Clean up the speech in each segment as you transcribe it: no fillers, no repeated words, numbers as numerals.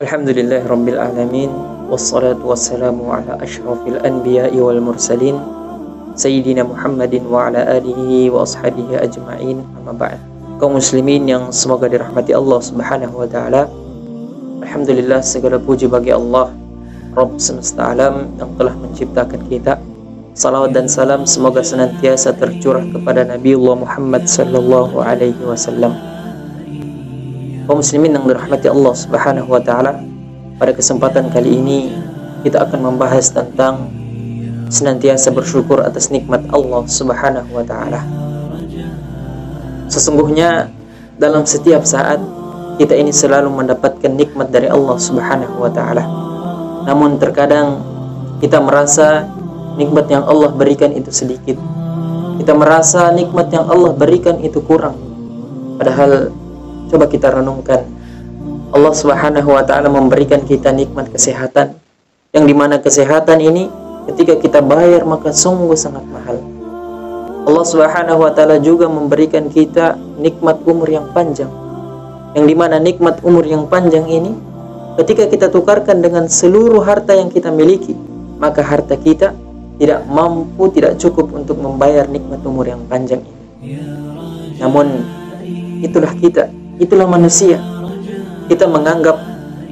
Alhamdulillah Rabbil Alamin. Wassalatu wassalamu ala ashrafil anbiya'i wal mursalin Sayyidina Muhammadin wa ala alihi wa ashabihi ajma'in, amma ba'd. Kaum muslimin yang semoga dirahmati Allah subhanahu wa ta'ala, alhamdulillah, segala puji bagi Allah Rabb semesta alam yang telah menciptakan kita. Salawat dan salam semoga senantiasa tercurah kepada Nabiullah Muhammad sallallahu alaihi wasallam. Kaum muslimin yang dirahmati Allah subhanahu wa ta'ala, pada kesempatan kali ini kita akan membahas tentang senantiasa bersyukur atas nikmat Allah subhanahu wa ta'ala. Sesungguhnya dalam setiap saat kita ini selalu mendapatkan nikmat dari Allah subhanahu wa ta'ala. Namun terkadang kita merasa nikmat yang Allah berikan itu sedikit. Kita merasa nikmat yang Allah berikan itu kurang. Padahal coba kita renungkan, Allah subhanahu wa ta'ala memberikan kita nikmat kesehatan, yang dimana kesehatan ini ketika kita bayar maka sungguh sangat mahal. Allah subhanahu wa ta'ala juga memberikan kita nikmat umur yang panjang, yang dimana nikmat umur yang panjang ini ketika kita tukarkan dengan seluruh harta yang kita miliki, maka harta kita tidak mampu, tidak cukup untuk membayar nikmat umur yang panjang ini. Namun itulah kita, itulah manusia. Kita menganggap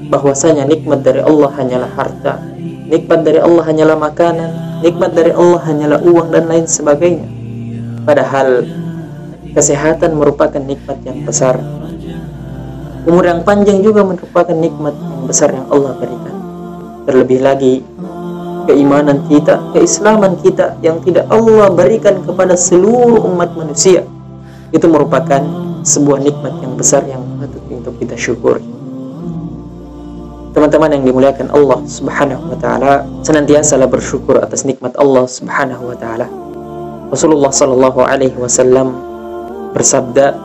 bahwasanya nikmat dari Allah hanyalah harta, nikmat dari Allah hanyalah makanan, nikmat dari Allah hanyalah uang dan lain sebagainya. Padahal kesehatan merupakan nikmat yang besar. Umur yang panjang juga merupakan nikmat yang besar yang Allah berikan. Terlebih lagi keimanan kita, keislaman kita yang tidak Allah berikan kepada seluruh umat manusia, itu merupakan sebuah nikmat yang besar yang patut untuk kita syukuri. Teman-teman yang dimuliakan Allah subhanahu wa ta'ala, senantiasalah bersyukur atas nikmat Allah subhanahu wa ta'ala. Rasulullah sallallahu alaihi wasallam bersabda,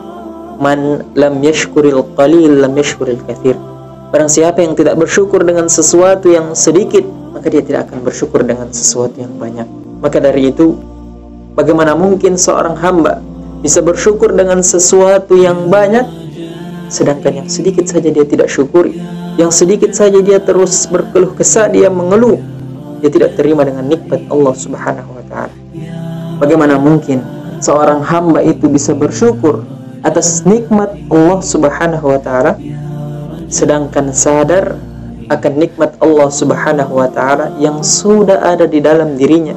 "Man lam yashkuril qalil lam yashkuril kathir." Barang siapa yang tidak bersyukur dengan sesuatu yang sedikit, maka dia tidak akan bersyukur dengan sesuatu yang banyak. Maka dari itu, bagaimana mungkin seorang hamba bisa bersyukur dengan sesuatu yang banyak, sedangkan yang sedikit saja dia tidak syukuri, yang sedikit saja dia terus berkeluh kesah, dia mengeluh, dia tidak terima dengan nikmat Allah subhanahu wa ta'ala. Bagaimana mungkin seorang hamba itu bisa bersyukur atas nikmat Allah subhanahu wa ta'ala, sedangkan sadar akan nikmat Allah subhanahu wa ta'ala yang sudah ada di dalam dirinya,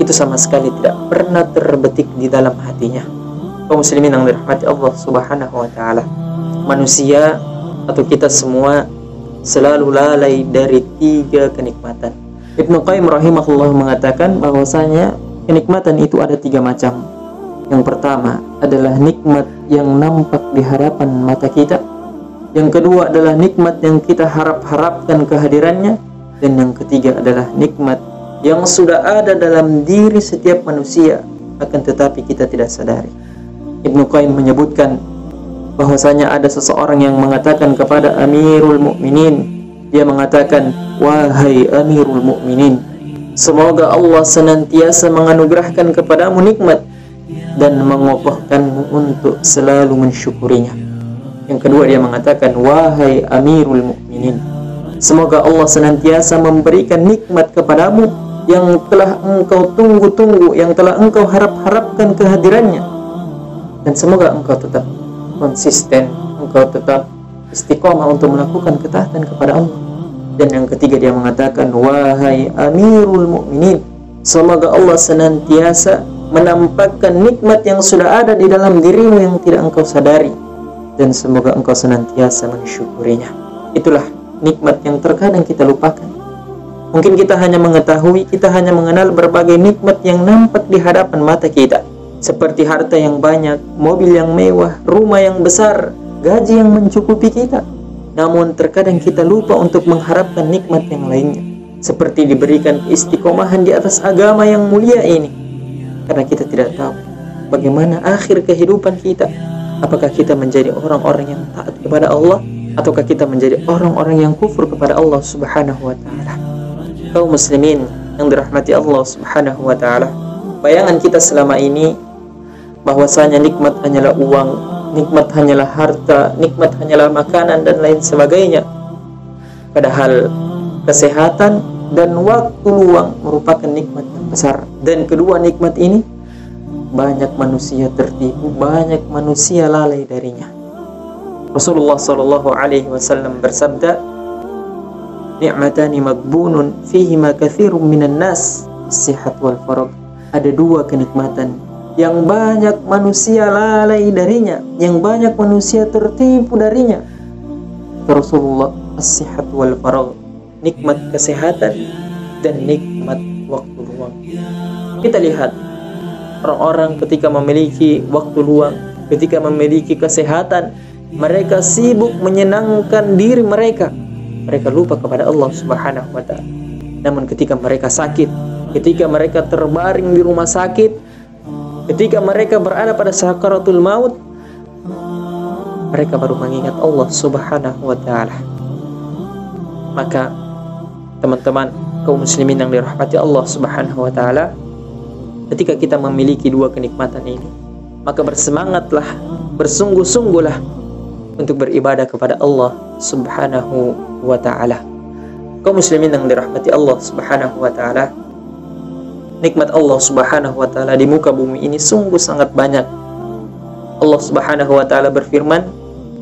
itu sama sekali tidak pernah terbetik di dalam hatinya. Kaum muslimin yang dirahmati Allah subhanahu wa ta'ala, manusia atau kita semua selalu lalai dari 3 kenikmatan. Ibnu Qayyim rahimahullah mengatakan bahwasanya kenikmatan itu ada 3 macam. Yang pertama adalah nikmat yang nampak di hadapan mata kita. Yang kedua adalah nikmat yang kita harap-harapkan kehadirannya. Dan yang ketiga adalah nikmat yang sudah ada dalam diri setiap manusia, akan tetapi kita tidak sadari. Ibnu Qayyim menyebutkan bahwasanya ada seseorang yang mengatakan kepada Amirul Mukminin, dia mengatakan, "Wahai Amirul Mukminin, semoga Allah senantiasa menganugerahkan kepadamu nikmat dan mengokohkanmu untuk selalu mensyukurinya." Yang kedua dia mengatakan, "Wahai Amirul Mukminin, semoga Allah senantiasa memberikan nikmat kepadamu yang telah engkau tunggu-tunggu, yang telah engkau harap-harapkan kehadirannya, dan semoga engkau tetap konsisten, engkau tetap istiqomah untuk melakukan ketaatan kepada Allah." Dan yang ketiga dia mengatakan, "Wahai Amirul Mukminin, semoga Allah senantiasa menampakkan nikmat yang sudah ada di dalam dirimu yang tidak engkau sadari, dan semoga engkau senantiasa mensyukurinya." Itulah nikmat yang terkadang kita lupakan. Mungkin kita hanya mengetahui, kita hanya mengenal berbagai nikmat yang nampak di hadapan mata kita, seperti harta yang banyak, mobil yang mewah, rumah yang besar, gaji yang mencukupi kita. Namun terkadang kita lupa untuk mengharapkan nikmat yang lainnya, seperti diberikan istiqomahan di atas agama yang mulia ini. Karena kita tidak tahu bagaimana akhir kehidupan kita. Apakah kita menjadi orang-orang yang taat kepada Allah, ataukah kita menjadi orang-orang yang kufur kepada Allah subhanahu wa ta'ala. Kaum muslimin yang dirahmati Allah subhanahu wa ta'ala, bayangan kita selama ini bahwasanya nikmat hanyalah uang, nikmat hanyalah harta, nikmat hanyalah makanan dan lain sebagainya, Padahal kesehatan dan waktu luang merupakan nikmat yang besar. Dan kedua nikmat ini banyak manusia tertipu, banyak manusia lalai darinya. Rasulullah sallallahu alaihi wasallam bersabda, "Ni'matani maghbunun fihima katsirun minan nas, as-sihat wal faragh." Ada dua kenikmatan yang banyak manusia lalai darinya, yang banyak manusia tertipu darinya. Rasulullah, as-sihat wal faragh, nikmat kesehatan dan nikmat waktu luang. Kita lihat orang-orang ketika memiliki waktu luang, ketika memiliki kesehatan, mereka sibuk menyenangkan diri mereka. Mereka lupa kepada Allah Subhanahu wa ta'ala. Namun ketika mereka sakit, ketika mereka terbaring di rumah sakit, ketika mereka berada pada sakaratul maut, mereka baru mengingat Allah Subhanahu wa ta'ala. Maka teman-teman kaum muslimin yang dirahmati Allah Subhanahu wa ta'ala, ketika kita memiliki dua kenikmatan ini, maka bersemangatlah, bersungguh-sungguhlah untuk beribadah kepada Allah Subhanahu wa ta'ala. Kaum muslimin yang dirahmati Allah Subhanahu wa ta'ala, nikmat Allah Subhanahu wa ta'ala di muka bumi ini sungguh sangat banyak. Allah Subhanahu wa ta'ala berfirman,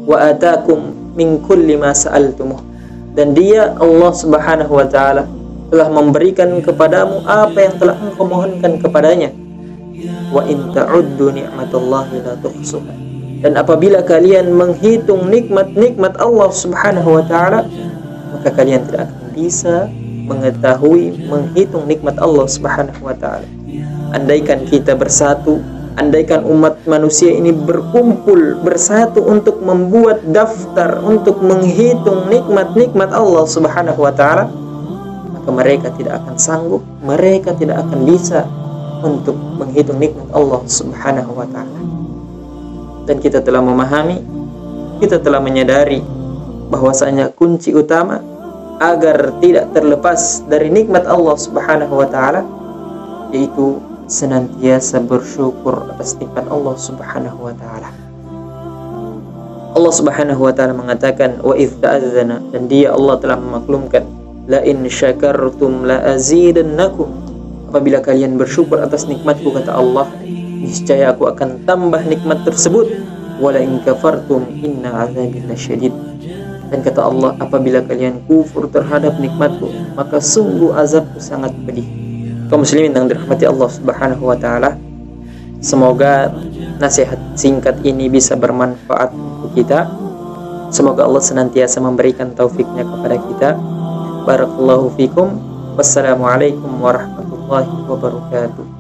"Wa atakum min kulli ma sa'altumuh." Dan Dia, Allah Subhanahu wa ta'ala, telah memberikan kepadamu apa yang telah engkau mohonkan kepadanya. Wa in ta'uddu ni'matallahi la tuhsuha. Dan apabila kalian menghitung nikmat-nikmat Allah Subhanahu wa ta'ala, maka kalian tidak akan bisa mengetahui, menghitung nikmat Allah Subhanahu wa ta'ala. Andaikan kita bersatu, andaikan umat manusia ini berkumpul bersatu untuk membuat daftar, untuk menghitung nikmat-nikmat Allah Subhanahu wa ta'ala, maka mereka tidak akan sanggup, mereka tidak akan bisa untuk menghitung nikmat Allah Subhanahu wa ta'ala. Dan kita telah memahami, kita telah menyadari bahwasanya kunci utama agar tidak terlepas dari nikmat Allah Subhanahu wa ta'ala yaitu senantiasa bersyukur atas nikmat Allah Subhanahu wa ta'ala. Allah Subhanahu wa ta'ala mengatakan, "Wa idz ta'azzana," dan Dia Allah telah memaklumkan, "La in syakartum la azidannakum." Apabila kalian bersyukur atas nikmatku, kata Allah, niscaya aku akan tambah nikmat tersebut. "Wala in kafartum inna azabi lasyadid." Dan kata Allah, apabila kalian kufur terhadap nikmatku, maka sungguh azabku sangat pedih. Kaum muslimin yang dirahmati Allah Subhanahu wa ta'ala, semoga nasihat singkat ini bisa bermanfaat untuk kita. Semoga Allah senantiasa memberikan taufiknya kepada kita. Barakallahu fikum. Wassalamualaikum warahmatullahi wabarakatuh.